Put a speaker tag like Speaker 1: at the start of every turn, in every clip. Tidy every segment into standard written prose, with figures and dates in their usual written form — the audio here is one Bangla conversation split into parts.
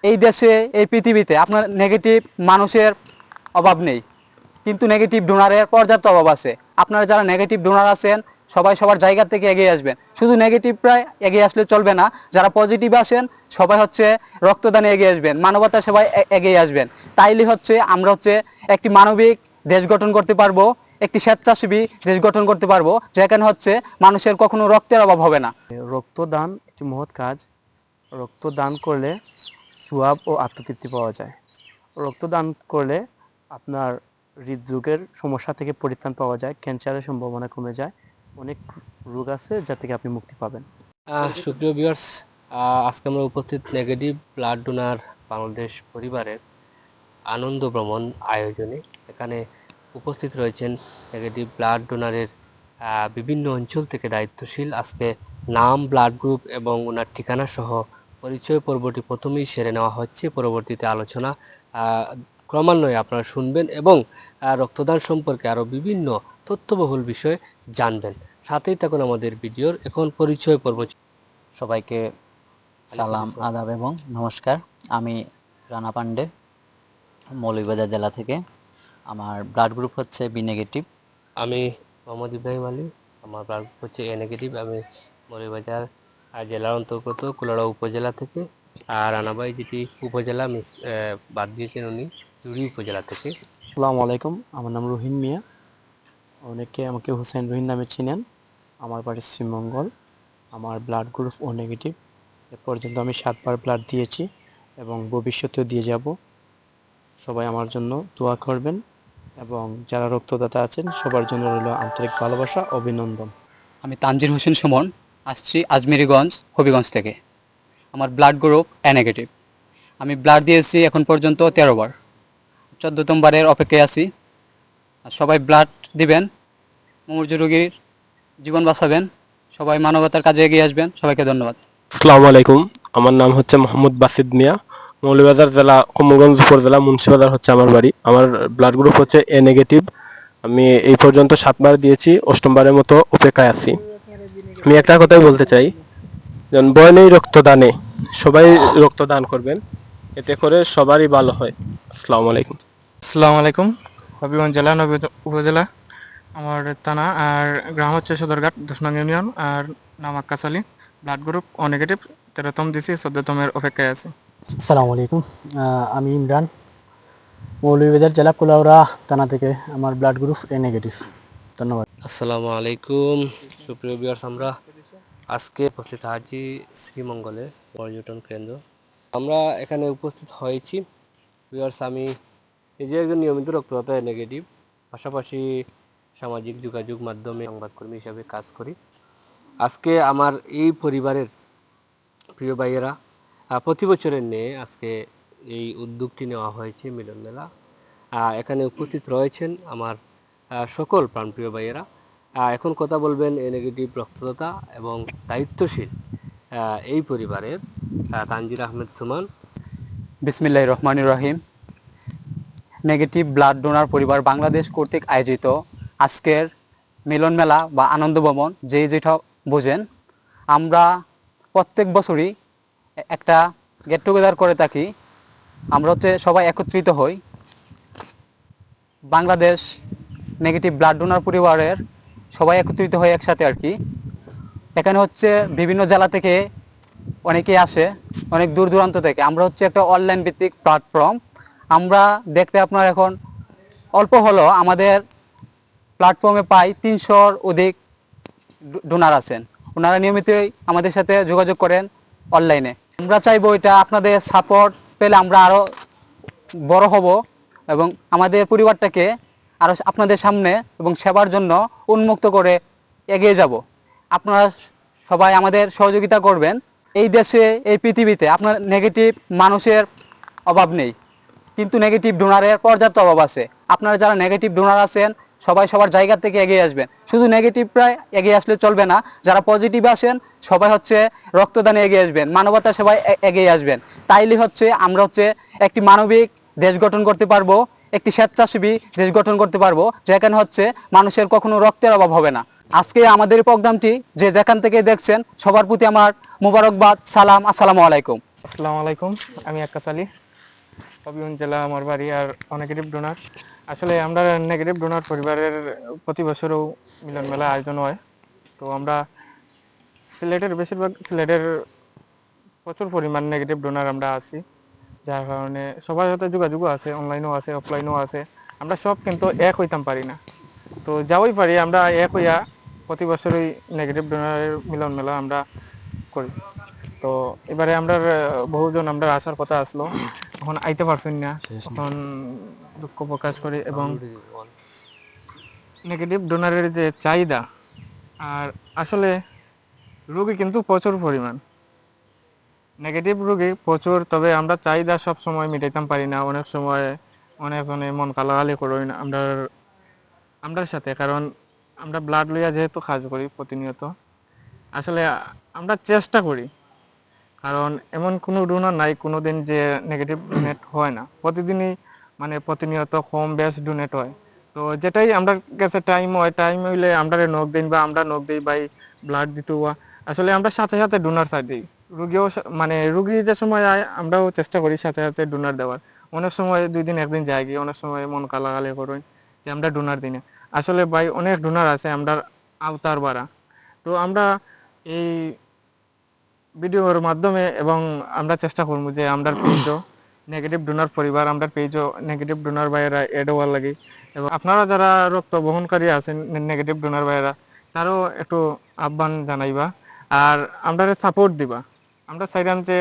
Speaker 1: এই দেশে এই পৃথিবীতে আপনার নেগেটিভ মানুষের অভাব নেই, কিন্তু নেগেটিভ ডোনারের পর্যাপ্ত অভাব আছে। আপনারা যারা নেগেটিভ ডোনার আছেন সবাই সবার জায়গা থেকে এগিয়ে আসবেন। শুধু নেগেটিভরা এগিয়ে আসলে চলবে না, যারা পজিটিভ আসেন সবাই হচ্ছে রক্তদানে এগিয়ে আসবেন, মানবতা সেবায় এগিয়ে আসবেন। তাইলে হচ্ছে আমরা হচ্ছে একটি মানবিক দেশ গঠন করতে পারবো, একটি স্বেচ্ছাসেবী দেশ গঠন করতে পারবো, যেখানে হচ্ছে মানুষের কখনো রক্তের অভাব হবে না।
Speaker 2: রক্তদান একটি মহৎ কাজ। রক্তদান করলে সোয়াব ও আত্মতৃপ্তি পাওয়া যায়। রক্তদান করলে আপনার হৃদরোগের সমস্যা থেকে পরিত্রাণ পাওয়া যায়, ক্যান্সারের সম্ভাবনা কমে যায়, অনেক রোগ আছে যা থেকে আপনি মুক্তি পাবেন।
Speaker 3: সুপ্রিয় ভিউয়ার্স, আজকে আমরা উপস্থিত নেগেটিভ ব্লাড ডোনার বাংলাদেশ পরিবারের আনন্দ ভ্রমণ আয়োজনে। এখানে উপস্থিত রয়েছেন নেগেটিভ ব্লাড ডোনারের বিভিন্ন অঞ্চল থেকে দায়িত্বশীল। আজকে নাম, ব্লাড গ্রুপ এবং ওনার ঠিকানা সহ পরিচয় পর্বটি প্রথমেই সেরে নেওয়া হচ্ছে, পরবর্তীতে আলোচনা ক্রমান্বয়ে আপনারা শুনবেন এবং রক্তদান সম্পর্কে আরও বিভিন্ন তথ্যবহুল বিষয় জানবেন। সাথেই থাকুন আমাদের ভিডিওর। এখন পরিচয় পর্ব।
Speaker 4: সবাইকে সালাম, আদাব এবং নমস্কার। আমি রানা পান্ডে, মৌলভীবাজার জেলা থেকে। আমার ব্লাড গ্রুপ হচ্ছে বি নেগেটিভ।
Speaker 3: আমি মোহাম্মদ ইব্রাহিম আলী, আমার ব্লাড গ্রুপ হচ্ছে এ নেগেটিভ। আমি মৌলভীবাজার জেলার অন্তর্গত কুলাউড়া উপজেলা থেকে। আর রানাবাই যেটি উপজেলা বাদ দিয়েছেন উনি জুড়ি উপজেলা থেকে।
Speaker 2: আসসালামু আলাইকুম, আমার নাম রহিন মিয়া, অনেকে আমাকে হুসেন রহিন নামে চিনেন। আমার বাড়ি শ্রীমঙ্গল। আমার ব্লাড গ্রুপ ও নেগেটিভ। এ পর্যন্ত আমি 7বার ব্লাড দিয়েছি এবং ভবিষ্যতেও দিয়ে যাব। সবাই আমার জন্য দোয়া করবেন এবং যারা রক্তদাতা আছেন সবার জন্য রইল আন্তরিক ভালোবাসা, অভিনন্দন।
Speaker 1: আমি তানজির হোসেন সুমন, আসছি আজমিরিগঞ্জ, হবিগঞ্জ থেকে। আমার ব্লাড গ্রুপ এ নেগেটিভ। আমি ব্লাড দিয়েছি এখন পর্যন্ত 13 বার, 14তম বারের অপেক্ষায় আছি। আর সবাই ব্লাড দিবেন, মুমূর্ষ রোগীর জীবন বাঁচাবেন, সবাই মানবতার কাজে এগিয়ে আসবেন। সবাইকে ধন্যবাদ।
Speaker 5: আসসালামু আলাইকুম, আমার নাম হচ্ছে মোহাম্মদ বাসিদ মিয়া, মৌলভীবাজার জেলা, কমলগঞ্জ উপজেলা, মুন্সিবাজার হচ্ছে আমার বাড়ি। আমার ব্লাড গ্রুপ হচ্ছে এ নেগেটিভ। আমি এই পর্যন্ত 7বার দিয়েছি, 8মবারের মতো অপেক্ষায় আছি। আমি একটা কথাই বলতে চাই, যেন ভয় নেই রক্তদানে, সবাই রক্তদান করবেন, এতে করে সবারই ভালো হয়। আসসালামু আলাইকুম।
Speaker 6: আসসালামু আলাইকুম, হবিগঞ্জ জেলা, নবী উপজেলা। আমার থানা আর গ্রাম হচ্ছে সদরঘাট, 10নং ইউনিয়ন। আর নাম আক্কাস আলী। ব্লাড গ্রুপ ও নেগেটিভ। 13তম দিছি, 14তমের অপেক্ষায় আছে।
Speaker 7: আসসালামু আলাইকুম, আমি ইমরান, মৌলভীবাজার জেলা, কুলাউড়া থানা থেকে। আমার ব্লাড গ্রুপ এ নেগেটিভ। ধন্যবাদ।
Speaker 3: আসসালামু আলাইকুম, সুপ্রিয় ভিউয়ার্স, আমরা আজকে উপস্থিত আছি শ্রীমঙ্গলের পর্যটন কেন্দ্র। আমরা এখানে উপস্থিত হয়েছি ভিউয়ার্স, আমি নিজে একজন নিয়মিত রক্তদাতা নেগেটিভ, পাশাপাশি সামাজিক যোগাযোগ মাধ্যমে সংবাদকর্মী হিসাবে কাজ করি। আজকে আমার এই পরিবারের প্রিয় ভাইয়েরা প্রতি বছরের নিয়ে আজকে এই উদ্যোগটি নেওয়া হয়েছে, মিলন মেলা। এখানে উপস্থিত রয়েছেন আমার সকল প্রাণপ্রিয় ভাইয়েরা। এখন কথা বলবেন এ নেগেটিভ রক্তদাতা এবং দায়িত্বশীল এই পরিবারের তানজির আহমেদ সুমন।
Speaker 1: বিসমিল্লাহির রহমানির রহিম। নেগেটিভ ব্লাড ডোনার পরিবার বাংলাদেশ কর্তৃক আয়োজিত আজকের মিলন মেলা বা আনন্দ ভ্রমণ, যেটা বোঝেন, আমরা প্রত্যেক বছরই একটা গেট টুগেদার করে থাকি। আমরা হচ্ছে সবাই একত্রিত হই। বাংলাদেশ নেগেটিভ ব্লাড ডোনার পরিবারের সবাই একত্রিত হই একসাথে আর কি। এখানে হচ্ছে বিভিন্ন জেলা থেকে অনেকেই আসে, অনেক দূর দূরান্ত থেকে। আমরা হচ্ছে একটা অনলাইন ভিত্তিক প্ল্যাটফর্ম। আমরা দেখতে আপনার এখন অল্প হলো আমাদের প্ল্যাটফর্মে প্রায় 300-র অধিক ডোনার আছেন। ওনারা নিয়মিতই আমাদের সাথে যোগাযোগ করেন অনলাইনে। আমরা চাইবো এটা আপনাদের সাপোর্ট পেলে আমরা আরও বড় হব এবং আমাদের পরিবারটাকে আরও আপনাদের সামনে এবং সেবার জন্য উন্মুক্ত করে এগিয়ে যাব। আপনারা সবাই আমাদের সহযোগিতা করবেন। এই দেশে এই পৃথিবীতে আপনার নেগেটিভ মানুষের অভাব নেই, কিন্তু নেগেটিভ ডোনারের পর্যাপ্ত অভাব আছে। আপনারা যারা নেগেটিভ ডোনার আছেন সবাই সবার জায়গা থেকে এগিয়ে আসবেন। শুধু নেগেটিভরা এগিয়ে আসলে চলবে না, যারা পজিটিভ আসেন সবাই হচ্ছে রক্তদানে এগিয়ে আসবেন, মানবতার সেবায় এগিয়ে আসবেন। তাইলে হচ্ছে আমরা হচ্ছে একটি মানবিক দেশ গঠন করতে পারবো, একটি স্বেচ্ছাসেবী দেশ গঠন করতে পারবো, যেখানে হচ্ছে মানুষের কখনো রক্তের অভাব হবে না। আজকে আমাদের প্রোগ্রামটি যে যেখান থেকে দেখছেন সবার প্রতি আমার মুবারকবাদ, সালাম, আসসালামু আলাইকুম।
Speaker 6: আসসালামু আলাইকুম, আমি আক্কাস আলী, হবিগঞ্জ জেলা আমার বাড়ি। আর নেগেটিভ ডোনার, আসলে আমরা নেগেটিভ ডোনার পরিবারের প্রতি বছরও মিলন মেলা আয়োজন হয়। তো আমরা বেশিরভাগ সিলেটের প্রচুর পরিমাণ নেগেটিভ ডোনার আমরা আছি, যার কারণে সবার সাথে যোগাযোগও আছে, অনলাইনও আছে, অফলাইনও আছে। আমরা সব কিন্তু এক হইতাম পারি না, তো যাওয়াই পারি আমরা এক হইয়া প্রতি বছরই নেগেটিভ ডোনারের মিলন মেলা আমরা করি। তো এবারে আমরা বহুজন আমরা আসার কথা আসলো, এখন আইতে পারছেন না, এখন দুঃখ প্রকাশ করি। এবং নেগেটিভ ডোনারের যে চাহিদা, আর আসলে রোগী কিন্তু প্রচুর পরিমাণ, নেগেটিভ রোগী প্রচুর, তবে আমরা চাহিদা সব সময় মিটাইতাম পারি না। অনেক সময় অনেকজনে মন কালাগালি করি না আমরার সাথে, কারণ আমরা ব্লাড লইয়া যেহেতু কাজ করি প্রতিনিয়ত, আসলে আমরা চেষ্টা করি, কারণ এমন কোনো ডোনার নাই কোনো দিন যে নেগেটিভ ডোনেট হয় না, প্রতিদিনই মানে প্রতিনিয়ত কম বেশ ডোনেট হয়। তো যেটাই আমরা কাছে টাইম হয়, টাইম হইলে আমরা নখ দিন বা আমরা নখ দিই বাই ব্লাড দিতে হওয়া, আসলে আমরা সাথে সাথে ডোনার চাই দিই। রুগীও মানে রুগী যে সময় আয় আমরাও চেষ্টা করি সাথে সাথে ডোনার দেওয়ার। অনেক সময় 2 দিন 1 দিন যায় গিয়ে, অনেক সময় মন কালাকালি করি যে আমরা ডোনার দিই না। আসলে ভাই অনেক ডোনার আছে আমরা আওতার বাড়া, তো আমরা এই ভিডিওর মাধ্যমে এবং আমরা চেষ্টা করবো যে আমরা পেজও নেগেটিভ ডোনার পরিবার, আমরা পেজও নেগেটিভ ডোনার ভাইয়েরা এড হওয়ার লাগে। এবং আপনারা যারা রক্ত বহনকারী আছেন নেগেটিভ ডোনার ভাইয়েরা, তারও একটু আহ্বান জানাইবা আর আমরা সাপোর্ট দিবা। আমরা চাইলাম যে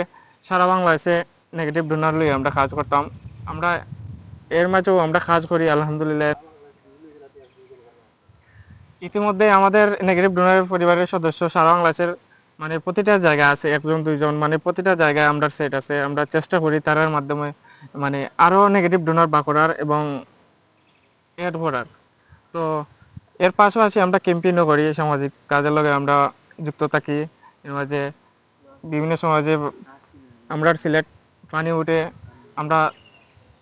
Speaker 6: সারা বাংলাদেশে নেগেটিভ ডোনার লই আমরা কাজ করতাম, আমরা এর মাঝেও আমরা কাজ করি আলহামদুলিল্লাহ। ইতিমধ্যে আমাদের নেগেটিভ ডোনারের পরিবারের সদস্য সারা বাংলাদেশের মানে প্রতিটা জায়গায় আছে, 1 2 জন, মানে প্রতিটা জায়গায় আমরা সেট আছে। আমরা চেষ্টা করি তার মাধ্যমে মানে আরো নেগেটিভ ডোনার বা করার এবং এড করার। তো এর পাশাপাশি আমরা ক্যাম্পেইনও করি, সামাজিক কাজের লগে আমরা যুক্ত থাকি। এর মাঝে বিভিন্ন সমাজে আমরা সিলেট পানি উঠে আমরা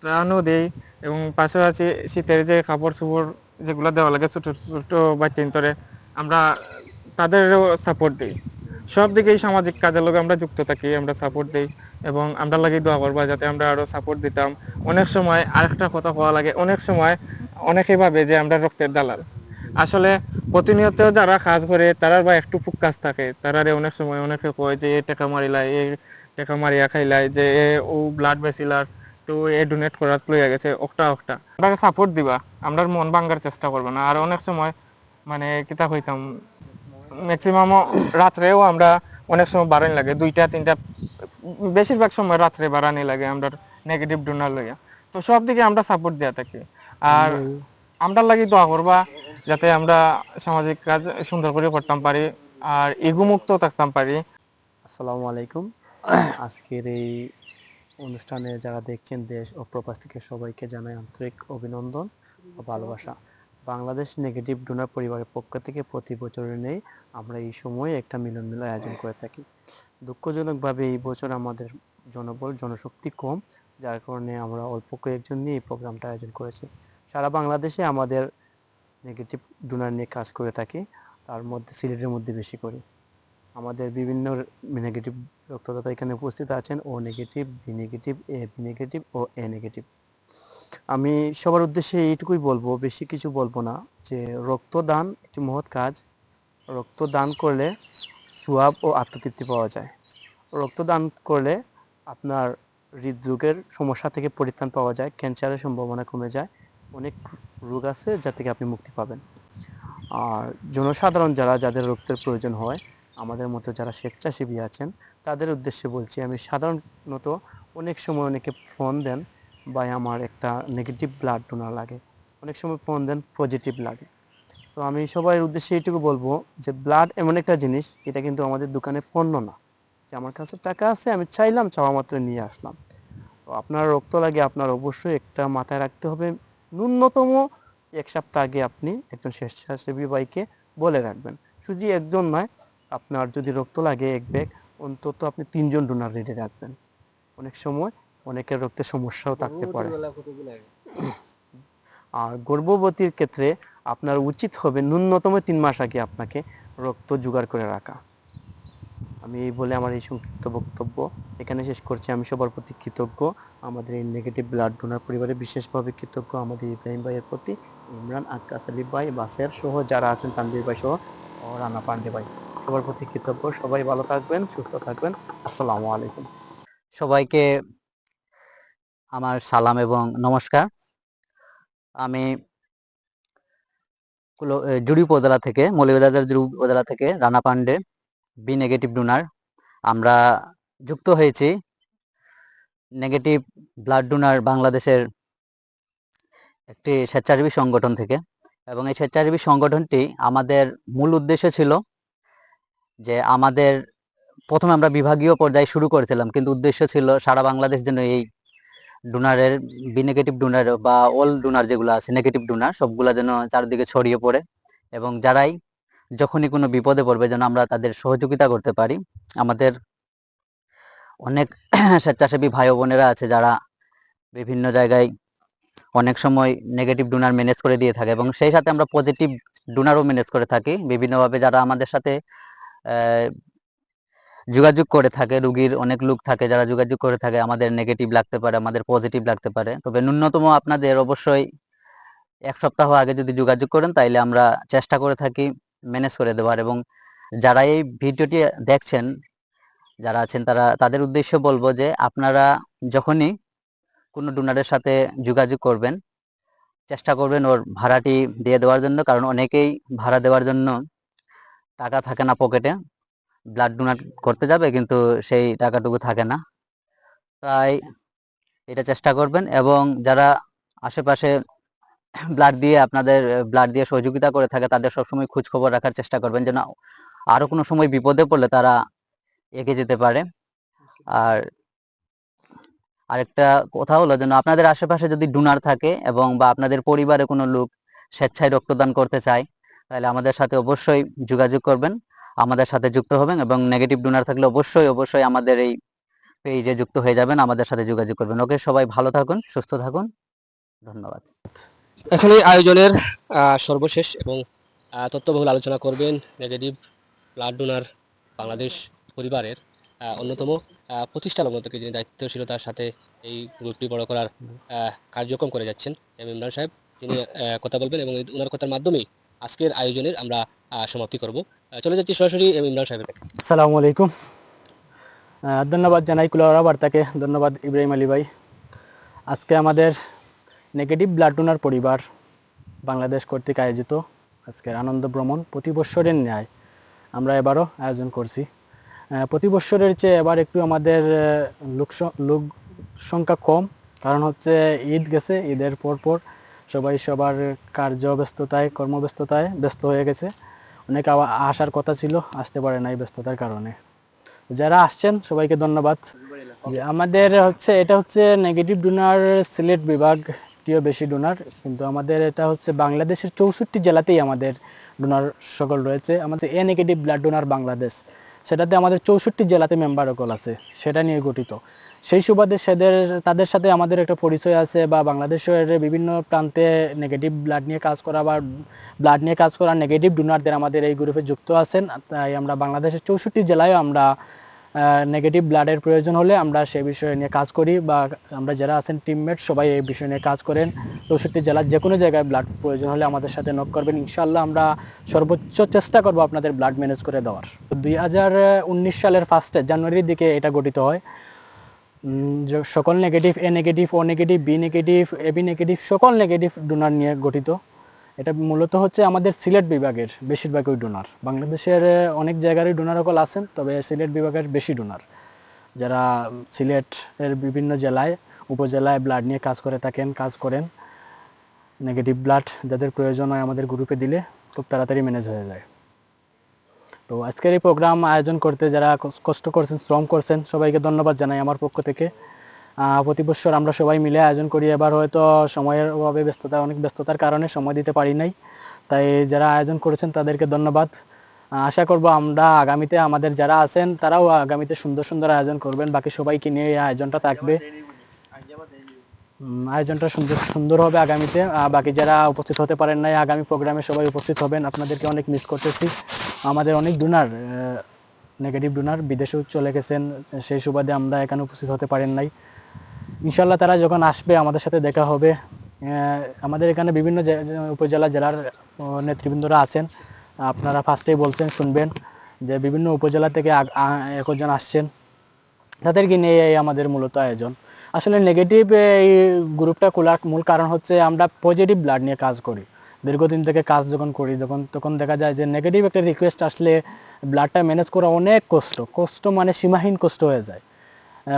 Speaker 6: ত্রাণও দেই, এবং পাশাপাশি শীতের যে কাপড় চোপড় যেগুলো দেওয়া লাগে ছোটো ছোটো বাচ্চা ইন্তরে, আমরা তাদেরও সাপোর্ট দিই। সব দিকেই সামাজিক কাজের লোক আমরা যুক্ত থাকি, আমরা সাপোর্ট দিই এবং আমরা লাগে দোয়া করবা যাতে আমরা আরও সাপোর্ট দিতাম। অনেক সময় আরেকটা কথা কোয়া লাগে, অনেক সময় অনেকে ভাবে যে আমরা রক্তের দালাল। আসলে প্রতিনিয়ত যারা কাজ করে তারা বা একটু ফুক কাজ থাকে, তারারে অনেক সময় অনেকে কয় যে এ টাকা মারিলাই, এ টাকা মারিয়া খাইলাই, যে এ ও ব্লাড বেসিলার, তো এ ডোনেট করার লইয়া গেছে অকটা অকটা। আমরা সাপোর্ট দিবা, আমরা মন ভাঙ্গার চেষ্টা করবো না। আর অনেক সময় মানে কিতা হইতাম ম্যাক্সিমাম রাত্রেও আমরা অনেক সময় বাড়ানি লাগে 2টা 3টা, বেশিরভাগ সময় রাত্রে বাড়ানি লাগে আমরা নেগেটিভ ডোনার লইয়া। তো সব দিকে আমরা সাপোর্ট দেওয়া থাকি। আর আমরা লাগি দোয়া করবা যাতে আমরা সামাজিক কাজ সুন্দর করে করতাম পারি আর ইগো মুক্ত থাকতাম পারি।
Speaker 2: আসসালামু আলাইকুম। আজকের এই অনুষ্ঠানে যারা দেখছেন দেশ ও প্রবাস থেকে সবাইকে জানাই আন্তরিক অভিনন্দন ও ভালোবাসা। বাংলাদেশ নেগেটিভ ডোনার পরিবারের পক্ষ থেকে প্রতি বছরের নেই আমরা এই সময়ে একটা মিলন মেলা আয়োজন করে থাকি। দুঃখজনকভাবে এই বছর আমাদের জনশক্তি কম, যার কারণে আমরা অল্প কয়েকজন নিয়ে এই প্রোগ্রামটা আয়োজন করেছি। সারা বাংলাদেশে আমাদের নেগেটিভ ডোনার নিয়ে কাজ করে থাকি, তার মধ্যে সিলেটের মধ্যে বেশি করি। আমাদের বিভিন্ন নেগেটিভ রক্তদাতা এখানে উপস্থিত আছেন, ও negative, B negative, A B negative O A negative. আমি সবার উদ্দেশ্যে এইটুকুই বলবো, বেশি কিছু বলবো না, যে রক্তদান একটি মহৎ কাজ। রক্তদান করলে সোয়াব ও আত্মতৃপ্তি পাওয়া যায়। রক্তদান করলে আপনার হৃদরোগের সমস্যা থেকে পরিত্রাণ পাওয়া যায়, ক্যান্সারের সম্ভাবনা কমে যায়, অনেক রোগ আছে যা থেকে আপনি মুক্তি পাবেন। আর জনসাধারণ যাদের রক্তের প্রয়োজন হয়, আমাদের মতো যারা স্বেচ্ছাসেবী আছেন, তাদের উদ্দেশ্যে বলছি, আমি সাধারণত অনেক সময় অনেকে ফোন দেন, ভাই আমার একটা নেগেটিভ ব্লাড ডোনার লাগে, অনেক সময় ফোন দেন পজিটিভ লাগে। তো আমি সবার উদ্দেশ্যে এইটুকু বলবো যে ব্লাড এমন একটা জিনিস, এটা কিন্তু আমাদের দোকানে পণ্য না, যে আমার কাছে টাকা আছে আমি চাইলাম চাওয়া মাত্র নিয়ে আসলাম। তো আপনার রক্ত লাগে, আপনার অবশ্যই একটা মাথায় রাখতে হবে, ন্যূনতম 1 সপ্তাহ আগে আপনি একজন স্বেচ্ছাসেবী ভাইকে বলে রাখবেন। শুধু একজন নয়, আপনার যদি রক্ত লাগে 1 ব্যাগ, অন্তত আপনি 3 জন ডোনার রেডি রাখবেন। অনেক সময় অনেকের রক্তের সমস্যাও থাকতে পারে। আর গর্ভবতীর ক্ষেত্রে আপনার উচিত হবে ন্যূনতম 3 মাস আগে আপনাকে রক্ত জোগাড় করে রাখা। আমি এই বলে আমার এই সংক্ষিপ্ত বক্তব্য এখানে শেষ করছি। আমি সবার প্রতি কৃতজ্ঞ, আমাদের এই নেগেটিভ ব্লাড ডোনার পরিবারে বিশেষভাবে কৃতজ্ঞ আমাদের ইব্রাহিম ভাইয়ের প্রতি, ইমরান, আক্কাস আলী ভাই, বাসের সহ যারা আছেন, তানভীর ভাই সহ, ও রানা পান্ডে ভাই, সবার প্রতি কৃতজ্ঞ। সবাই ভালো থাকবেন, সুস্থ থাকবেন। আসসালামু আলাইকুম।
Speaker 4: সবাইকে আমার সালাম এবং নমস্কার। আমি জুড়ি উপজেলা থেকে, মৌলভীবাজার জুড়ি উপজেলা থেকে Rana Pandey, B negative donor. আমরা যুক্ত হয়েছি নেগেটিভ ব্লাড ডোনার বাংলাদেশের একটি স্বেচ্ছাসেবী সংগঠন থেকে, এবং এই স্বেচ্ছাসেবী সংগঠনটি আমাদের মূল উদ্দেশ্য ছিল যে আমাদের প্রথমে আমরা বিভাগীয় পর্যায়ে শুরু করেছিলাম, কিন্তু উদ্দেশ্য ছিল সারা বাংলাদেশ যেন এই ডোনারের, বি নেগেটিভ ডোনার বা অল ডোনার যেগুলো আছে নেগেটিভ ডোনার, সবগুলা যেন চারদিকে ছড়িয়ে পড়ে, এবং যারাই যখনই কোনো বিপদে পড়বে যেন আমরা তাদের সহযোগিতা করতে পারি। আমাদের অনেক স্বেচ্ছাসেবী ভাই ও বোনেরা আছে যারা বিভিন্ন জায়গায় অনেক সময় নেগেটিভ ডোনার ম্যানেজ করে দিয়ে থাকে, এবং সেই সাথে আমরা পজিটিভ ডোনারও ম্যানেজ করে থাকি বিভিন্নভাবে। যারা আমাদের সাথে যোগাযোগ করে থাকে, রুগীর অনেক লোক থাকে যারা যোগাযোগ করে থাকে, আমাদের নেগেটিভ লাগতে পারে, আমাদের পজিটিভ লাগতে পারে, তবে ন্যূনতম আপনাদের অবশ্যই 1 সপ্তাহ আগে যদি যোগাযোগ করেন তাইলে আমরা চেষ্টা করে থাকি ম্যানেজ করে দেওয়ার। এবং যারা এই ভিডিওটি দেখছেন, যারা আছেন, তাদের উদ্দেশ্য বলবো যে আপনারা যখনই কোনো ডোনারের সাথে যোগাযোগ করবেন চেষ্টা করবেন ওর ভাড়াটি দিয়ে দেওয়ার জন্য, কারণ অনেকেই ভাড়া দেওয়ার জন্য টাকা থাকে না পকেটে, ব্লাড ডোনেট করতে যাবে কিন্তু সেই টাকাটুকু থাকে না, তাই এটা চেষ্টা করবেন। এবং যারা আশেপাশে ব্লাড দিয়ে সহযোগিতা করে থাকে তাদের সবসময় খোঁজ খবর রাখার চেষ্টা করবেন, যেন আরো কোনো সময় বিপদে পড়লে তারা এগিয়ে যেতে পারে। আর আরেকটা কথা হলো, যেন আপনাদের আশেপাশে যদি ডোনার থাকে এবং বা আপনাদের পরিবারে কোনো লোক স্বেচ্ছায় রক্তদান করতে চায় তাহলে আমাদের সাথে অবশ্যই যোগাযোগ করবেন, আমাদের সাথে যুক্ত হবেন, এবং নেগেটিভ ডোনার থাকলে অবশ্যই আমাদের এই পেজে যুক্ত হয়ে যাবেন, আমাদের সাথে যোগাযোগ করবেন। ওকে, সবাই ভালো থাকুন, সুস্থ থাকুন, ধন্যবাদ।
Speaker 3: এখন এই আয়োজনের সর্বশেষ এবং তথ্যবহুল আলোচনা করবেন নেগেটিভ ব্লাড ডোনার বাংলাদেশ পরিবারের অন্যতম প্রতিষ্ঠালগ্ন থেকে যিনি দায়িত্বশীলতার সাথে এই গ্রুপটি বড় করার কার্যক্রম করে যাচ্ছেন ইমরান সাহেব, তিনি কথা বলবেন, এবং ওনার কথার মাধ্যমেই আজকের আয়োজনের আমরা সমাপ্তি করব। চলে যাচ্ছি সরাসরি ইমরান সাহেবের কাছে।
Speaker 7: আসসালামু আলাইকুম। ধন্যবাদ জানাই কুলাউড়া বার্তাকে, ধন্যবাদ ইব্রাহিম আলী ভাই। আজকে আমাদের নেগেটিভ ব্লাড ডোনার পরিবার বাংলাদেশ কর্তৃক আয়োজিত আজকের আনন্দ ভ্রমণ প্রতি বৎসরের ন্যায় আমরা এবারও আয়োজন করছি। প্রতি বৎসরের চেয়ে এবার একটু আমাদের লোক সংখ্যা কম, কারণ হচ্ছে ঈদ গেছে, ঈদের পর সবাই সবার কার্যব্যস্ততায়, কর্মব্যস্ততায় ব্যস্ত হয়ে গেছে। অনেকে আসার কথা ছিল, আসতে পারে নাই ব্যস্ততার কারণে। যারা আসছেন সবাইকে ধন্যবাদ। যে আমাদের এটা হচ্ছে নেগেটিভ ডোনার সিলেট বিভাগটিও বেশি ডোনার, কিন্তু আমাদের এটা হচ্ছে বাংলাদেশের 64 জেলাতেই আমাদের ডোনার সকল রয়েছে। আমাদের এ নেগেটিভ ব্লাড ডোনার বাংলাদেশ, সেটাতে আমাদের 64 জেলাতে মেম্বার সকল আছে, সেটা নিয়ে গঠিত। সেই সুবাদে তাদের সাথে আমাদের একটা পরিচয় আছে, বা বাংলাদেশের বিভিন্ন প্রান্তে নেগেটিভ ব্লাড নিয়ে কাজ করা বা ব্লাড নিয়ে কাজ করা নেগেটিভ ডোনারদের আমাদের এই গ্রুপে যুক্ত আছেন। তাই আমরা বাংলাদেশের 64 জেলায়ও আমরা নেগেটিভ ব্লাডের প্রয়োজন হলে আমরা সেই বিষয় নিয়ে কাজ করি, বা আমরা যারা আছেন টিমমেট সবাই এই বিষয় নিয়ে কাজ করেন। 64 জেলার যে কোনো জায়গায় ব্লাড প্রয়োজন হলে আমাদের সাথে নক করবেন, ইনশাআল্লাহ আমরা সর্বোচ্চ চেষ্টা করব আপনাদের ব্লাড ম্যানেজ করে দেওয়ার। 2019 সালের 1 জানুয়ারির দিকে এটা গঠিত হয়। সকল negative, A negative, O negative, B negative, AB negative, সকল নেগেটিভ ডোনার নিয়ে গঠিত। এটা মূলত হচ্ছে আমাদের সিলেট বিভাগের বেশিরভাগই ডোনার। বাংলাদেশের অনেক জায়গারই ডোনার সকল আছেন, তবে সিলেট বিভাগের বেশি ডোনার, যারা সিলেটের বিভিন্ন জেলায়, উপজেলায় ব্লাড নিয়ে কাজ করেন। নেগেটিভ ব্লাড যাদের প্রয়োজন হয় আমাদের গ্রুপে দিলে খুব তাড়াতাড়ি ম্যানেজ হয়ে যায়। তো আজকের এই প্রোগ্রাম আয়োজন করতে যারা কষ্ট করছেন, শ্রম করছেন, সবাইকে ধন্যবাদ জানাই আমার পক্ষ থেকে। প্রতি বছর আমরা সবাই মিলে আয়োজন করি, এবার হয়তো সময়ের অভাবে অনেক ব্যস্ততার কারণে সময় দিতে পারি নাই, তাই যারা আয়োজন করেছেন তাদেরকে ধন্যবাদ। আশা করব আমরা আগামীতে, আমাদের যারা আছেন তারাও আগামীতে সুন্দর সুন্দর আয়োজন করবেন, বাকি সবাইকে নিয়ে এই আয়োজনটা থাকবে। আয়োজনটা সুন্দর হবে আগামীতে। বাকি যারা উপস্থিত হতে পারেন নাই, আগামী প্রোগ্রামে সবাই উপস্থিত হবেন। আপনাদেরকে অনেক মিস করতেছি। আমাদের অনেক ডোনার নেগেটিভ ডোনার বিদেশেও চলে গেছেন, সেই সুবাদে আমরা এখানে উপস্থিত হতে পারেন নাই। ইনশাল্লাহ তারা যখন আসবে আমাদের সাথে দেখা হবে। আমাদের এখানে বিভিন্ন উপজেলা জেলার নেতৃবৃন্দরা আছেন, আপনারা ফার্স্টেই বলছেন শুনবেন যে বিভিন্ন উপজেলা থেকে একজন আসছেন, তাদেরকে নিয়ে এই আমাদের মূলত আয়োজন। আসলে নেগেটিভ এই গ্রুপটা খোলার মূল কারণ হচ্ছে আমরা পজিটিভ ব্লাড নিয়ে কাজ করি। দীর্ঘদিন থেকে কাজ যখন করি তখন দেখা যায় যে নেগেটিভ একটা রিকোয়েস্ট আসলে ব্লাডটা ম্যানেজ করা অনেক কষ্ট মানে সীমাহীন কষ্ট হয়ে যায়।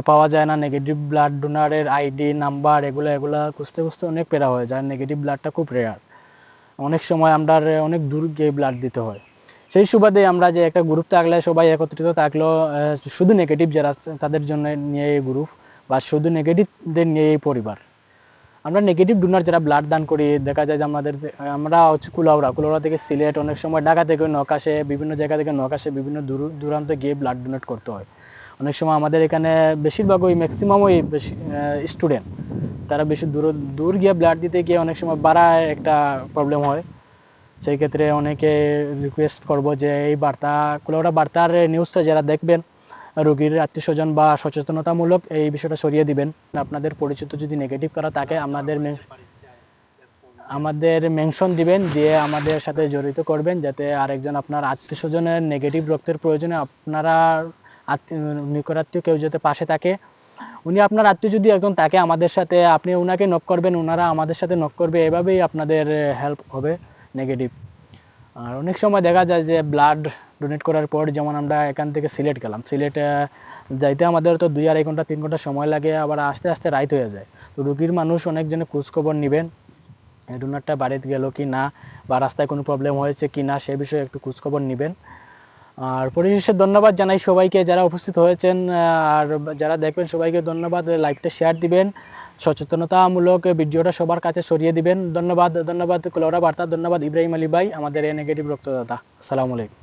Speaker 7: পাওয়া যায় না নেগেটিভ ব্লাড ডোনারের আইডি নাম্বার, এগুলা খুঁজতে অনেক পেরা হয়ে যায়। নেগেটিভ ব্লাডটা খুব রেয়ার, অনেক সময় আমরা অনেক দূর গিয়ে ব্লাড দিতে হয়। সেই সুবাদে আমরা যে একটা গ্রুপ থাকলে সবাই একত্রিত থাকলেও শুধু নেগেটিভ যারা তাদের জন্য নিয়ে এই গ্রুপ, বা শুধু নেগেটিভদের নিয়ে এই পরিবার। আমরা নেগেটিভ ডোনার যারা ব্লাড দান করি, দেখা যায় যে আমরা হচ্ছে কুলাউড়া থেকে সিলেট, অনেক সময় ঢাকা থেকে নক আসে, বিভিন্ন জায়গা থেকে নক আসে, বিভিন্ন দূরান্ত গিয়ে ব্লাড ডোনেট করতে হয়। অনেক সময় আমাদের এখানে বেশিরভাগ ম্যাক্সিমাম বেশি স্টুডেন্ট, তারা বেশি দূর গিয়ে ব্লাড দিতে গিয়ে অনেক সময় বাড়ায় একটা প্রবলেম হয়। সেই ক্ষেত্রে অনেকে রিকোয়েস্ট করব যে এই কুলাউড়া বার্তার নিউজটা যারা দেখবেন, রোগীর আত্মীয় স্বজন বা সচেতনতামূলক এই বিষয়টা সরিয়ে দিবেন। আপনাদের পরিচিত যদি নেগেটিভ করা থাকে আমাদের মেনশন দিবেন, দিয়ে আমাদের সাথে জড়িত করবেন, যাতে আরেকজন আপনার আত্মীয় স্বজনের নেগেটিভ রক্তের প্রয়োজনে আপনারা নিকটাত্মীয় কেউ যাতে পাশে থাকে। উনি আপনার আত্মীয় যদি একজন থাকে আমাদের সাথে, আপনি ওনাকে নক করবেন, ওনারা আমাদের সাথে নক করবে, এভাবেই আপনাদের হেল্প হবে নেগেটিভ। আর অনেক সময় দেখা যায় যে ব্লাড ডোনেট করার পর, যেমন আমরা এখান থেকে সিলেট গেলাম, সিলেটে যাইতে আমাদের তো 2-2.5 ঘন্টা 3 ঘন্টা সময় লাগে, আবার আস্তে আস্তে রাইত হয়ে যায়। তো রুগীর মানুষ অনেকজনে খোঁজখবর নেবেন, ডোনারটা বাড়িতে গেল কি না, বা রাস্তায় কোনো প্রবলেম হয়েছে কি না, সে বিষয়ে একটু খোঁজখবর নেবেন। আর পরিশেষে ধন্যবাদ জানাই সবাইকে যারা উপস্থিত হয়েছেন, আর যারা দেখবেন সবাইকে ধন্যবাদ। লাইকটা শেয়ার দিবেন, সচেতনতামূলক ভিডিওটা সবার কাছে ছড়িয়ে দিবেন। ধন্যবাদ কুলাউড়া বার্তা, ধন্যবাদ ইব্রাহিম আলী ভাই, আমাদের নেগেটিভ রক্তদাতা। আসসালামু আলাইকুম।